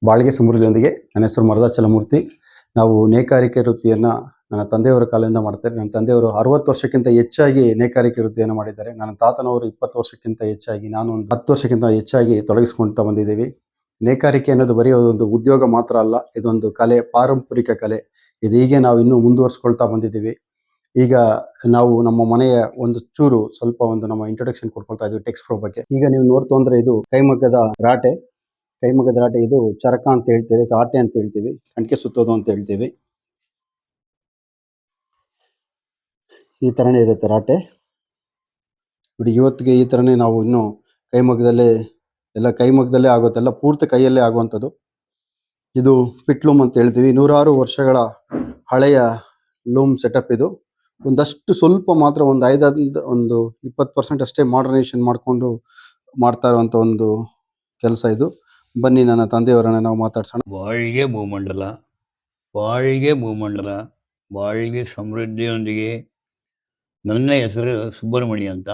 ಬಾಳ್ಗೆ ಸಮೃದ್ಧಿಯೊಂದಿಗೆ. ನನ್ನ ಹೆಸರು ಮರದಾಚಲಮೂರ್ತಿ. ನಾವು ನೇಕಾರಿಕೆ ವೃತ್ತಿಯನ್ನು ನನ್ನ ತಂದೆಯವರ ಕಾಲದಿಂದ ಮಾಡ್ತಾರೆ. ನನ್ನ ತಂದೆಯವರು 60 ವರ್ಷಕ್ಕಿಂತ ಹೆಚ್ಚಾಗಿ ನೇಕಾರಿಕೆ ವೃತ್ತಿಯನ್ನು ಮಾಡಿದ್ದಾರೆ. ನನ್ನ ತಾತನವರು 20 ವರ್ಷಕ್ಕಿಂತ ಹೆಚ್ಚಾಗಿ, ನಾನು ಒಂದು 10 ವರ್ಷಕ್ಕಿಂತ ಹೆಚ್ಚಾಗಿ ತೊಡಗಿಸ್ಕೊಳ್ತಾ ಬಂದಿದ್ದೀವಿ. ನೇಕಾರಿಕೆ ಅನ್ನೋದು ಬರೀ ಒಂದು ಉದ್ಯೋಗ ಮಾತ್ರ ಅಲ್ಲ, ಇದೊಂದು ಕಲೆ, ಪಾರಂಪರಿಕ ಕಲೆ. ಇದು ಹೀಗೆ ನಾವು ಇನ್ನೂ ಮುಂದುವರಿಸ್ಕೊಳ್ತಾ ಬಂದಿದ್ದೀವಿ. ಈಗ ನಾವು ನಮ್ಮ ಮನೆಯ ಒಂದು ಚೂರು ಸ್ವಲ್ಪ ಒಂದು ನಮ್ಮ ಇಂಟ್ರೊಡಕ್ಷನ್ ಕೊಡ್ಕೊಳ್ತಾ ಇದ್ದೀವಿ ಟೆಕ್ಸ್ಪ್ರೋ ಬಗ್ಗೆ. ಈಗ ನೀವು ನೋಡ್ತು ಅಂದ್ರೆ ಇದು ಕೈಮಗ್ಗದ ರಾಟೆ. ಇದು ಚರಕ ಅಂತ ಹೇಳ್ತೀವಿ, ರಾಟೆ ಅಂತ ಹೇಳ್ತೀವಿ, ಕಣ್ಕೆ ಸುತ್ತೋದು ಅಂತ ಹೇಳ್ತೀವಿ. ಈ ತರನೇ ಇರುತ್ತೆ ರಾಟೆ. ನೋಡಿ, ಇವತ್ತಿಗೆ ಈ ತರನೇ ನಾವು ಇನ್ನು ಕೈಮಗ್ಗದಲ್ಲೇ ಆಗುತ್ತೆ, ಎಲ್ಲ ಪೂರ್ತಿ ಕೈಯಲ್ಲೇ ಆಗುವಂಥದ್ದು. ಇದು ಪಿಟ್ ಲೂಮ್ ಅಂತ ಹೇಳ್ತೀವಿ. 106 ವರ್ಷಗಳ ಹಳೆಯ ಲೂಮ್ ಸೆಟಪ್ ಇದು. ಒಂದಷ್ಟು ಸ್ವಲ್ಪ ಮಾತ್ರ ಒಂದು 20% ಅಷ್ಟೇ ಮಾಡರ್ನೈಸೇಷನ್ ಮಾಡಿಕೊಂಡು ಮಾಡ್ತಾ ಇರುವಂಥ ಒಂದು ಕೆಲಸ ಇದು. ಬನ್ನಿ, ನನ್ನ ತಂದೆಯವರನ್ನ ನಾವು ಮಾತಾಡ್ಸೋಣ. ಬಾಳ್ಗೆ ಭೂಮಂಡಲ, ಬಾಳ್ಗೆ ಭೂಮಂಡಲ, ಬಾಳ್ಗೆ ಸಮೃದ್ಧಿಯೊಂದಿಗೆ. ನನ್ನ ಹೆಸರು ಸುಬ್ರಹ್ಮಣ್ಯ ಅಂತ.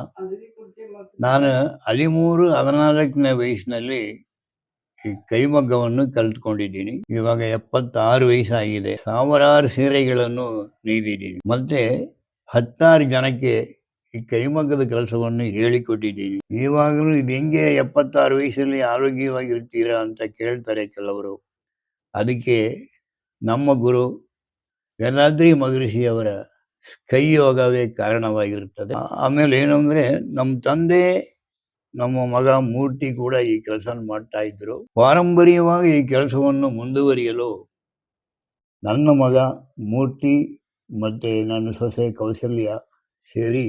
ನಾನು 13-14ನೇ ವಯಸ್ಸಿನಲ್ಲಿ ಈ ಕೈಮಗ್ಗವನ್ನು ಕಲ್ತ್ಕೊಂಡಿದ್ದೀನಿ. ಇವಾಗ 76 ವಯಸ್ಸಾಗಿದೆ. ಸಾವಿರಾರು ಸೀರೆಗಳನ್ನು ನೇಯ್ದಿದ್ದೀನಿ. ಮತ್ತೆ 16 ಜನಕ್ಕೆ ಈ ಕೈಮಗ್ಗದ ಕೆಲಸವನ್ನು ಹೇಳಿಕೊಟ್ಟಿದ್ದೀನಿ. ಇವಾಗಲೂ ಇದು ಹೆಂಗೆ 76 ವಯಸ್ಸಲ್ಲಿ ಆರೋಗ್ಯವಾಗಿರ್ತೀರಾ ಅಂತ ಕೇಳ್ತಾರೆ ಕೆಲವರು. ಅದಕ್ಕೆ ನಮ್ಮ ಗುರು ವೇದಾದ್ರಿ ಮಹರ್ಷಿಯವರ ಕೈ ಯೋಗವೇ ಕಾರಣವಾಗಿರುತ್ತದೆ. ಆಮೇಲೆ ಏನಂದ್ರೆ, ನಮ್ಮ ತಂದೆ, ನಮ್ಮ ಮಗ ಮೂರ್ತಿ ಕೂಡ ಈ ಕೆಲಸ ಮಾಡ್ತಾ ಇದ್ರು. ಪಾರಂಪರ್ಯವಾಗಿ ಈ ಕೆಲಸವನ್ನು ಮುಂದುವರಿಯಲು ನನ್ನ ಮಗ ಮೂರ್ತಿ ಮತ್ತೆ ನನ್ನ ಸೊಸೆ ಕೌಸಲ್ಯ ಸೇರಿ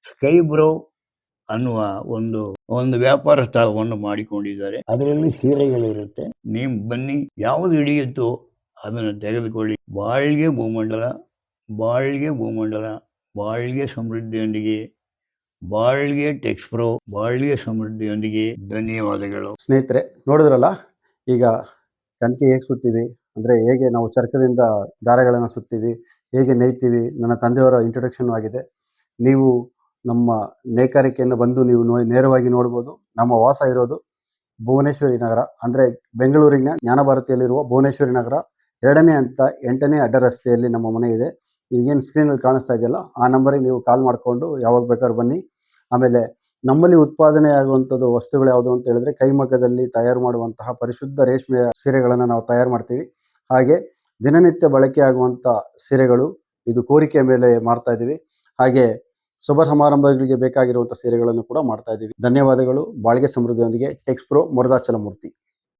ಸ್ಕೈ ಬ್ರೋ ಅನ್ನುವ ಒಂದು ವ್ಯಾಪಾರ ಸ್ಥಳವನ್ನು ಮಾಡಿಕೊಂಡಿದ್ದಾರೆ. ಅದರಲ್ಲಿ ಸೀರೆಗಳಿರುತ್ತೆ. ನೀವು ಬನ್ನಿ, ಯಾವುದು ಹಿಡಿಯುತ್ತೋ ಅದನ್ನು ತೆಗೆದುಕೊಳ್ಳಿ. ಬಾಳ್ಗೆ ಭೂಮಂಡಲ, ಬಾಳ್ಗೆ ಭೂಮಂಡಲ, ಬಾಳ್ಗೆ ಸಮೃದ್ಧಿಯೊಂದಿಗೆ, ಬಾಳ್ಗೆ ಟೆಕ್ಸ್ಪ್ರೋ, ಬಾಳ್ಗೆ ಸಮೃದ್ಧಿಯೊಂದಿಗೆ. ಧನ್ಯವಾದಗಳು. ಸ್ನೇಹಿತರೆ, ನೋಡಿದ್ರಲ್ಲ, ಈಗ ಕಣ್ಕೆ ಹೇಗೆ ಸುತ್ತೀವಿ ಅಂದರೆ, ಹೇಗೆ ನಾವು ಚರ್ಕದಿಂದ ದಾರಗಳನ್ನು ಸುತ್ತೀವಿ, ಹೇಗೆ ನೇಯ್ತೀವಿ, ನನ್ನ ತಂದೆಯವರ ಇಂಟ್ರೊಡಕ್ಷನ್ ಆಗಿದೆ. ನೀವು ನಮ್ಮ ನೇಕಾರಿಕೆಯನ್ನು ಬಂದು ನೀವು ನೇರವಾಗಿ ನೋಡ್ಬೋದು. ನಮ್ಮ ವಾಸ ಇರೋದು ಭುವನೇಶ್ವರಿ ನಗರ, ಅಂದರೆ ಬೆಂಗಳೂರಿನ ಜ್ಞಾನಭಾರತಿಯಲ್ಲಿರುವ ಭುವನೇಶ್ವರಿ ನಗರ 2ನೇ ಹಂತ 8ನೇ ಅಡ್ಡ ರಸ್ತೆಯಲ್ಲಿ ನಮ್ಮ ಮನೆ ಇದೆ. ಈಗೇನು ಸ್ಕ್ರೀನಲ್ಲಿ ಕಾಣಿಸ್ತಾ ಇದೆಯಲ್ಲ, ಆ ನಂಬರಿಗೆ ನೀವು ಕಾಲ್ ಮಾಡಿಕೊಂಡು ಯಾವಾಗ ಬೇಕಾದ್ರೂ ಬನ್ನಿ. ಆಮೇಲೆ ನಮ್ಮಲ್ಲಿ ಉತ್ಪಾದನೆ ಆಗುವಂಥದ್ದು ವಸ್ತುಗಳು ಯಾವುದು ಅಂತ ಹೇಳಿದ್ರೆ, ಕೈಮಗ್ಗದಲ್ಲಿ ತಯಾರು ಮಾಡುವಂತಹ ಪರಿಶುದ್ಧ ರೇಷ್ಮೆಯ ಸೀರೆಗಳನ್ನು ನಾವು ತಯಾರು ಮಾಡ್ತೀವಿ. ಹಾಗೆ ದಿನನಿತ್ಯ ಬಳಕೆ ಆಗುವಂಥ ಸೀರೆಗಳು, ಇದು ಕೋರಿಕೆಯ ಮೇಲೆ ಮಾರ್ತಾ ಇದ್ದೀವಿ. ಹಾಗೆ ಶುಭ ಸಮಾರಂಭಗಳಿಗೆ ಬೇಕಾಗಿರುವಂಥ ಸೀರೆಗಳನ್ನು ಕೂಡ ಮಾಡ್ತಾ ಇದ್ದೀವಿ. ಧನ್ಯವಾದಗಳು. ಬಾಳ್ಗೆ ಸಮೃದ್ಧಿಯೊಂದಿಗೆ. ಟೆಕ್ಸ್ಪ್ರೋ, ಮರದಾಚಲಮೂರ್ತಿ.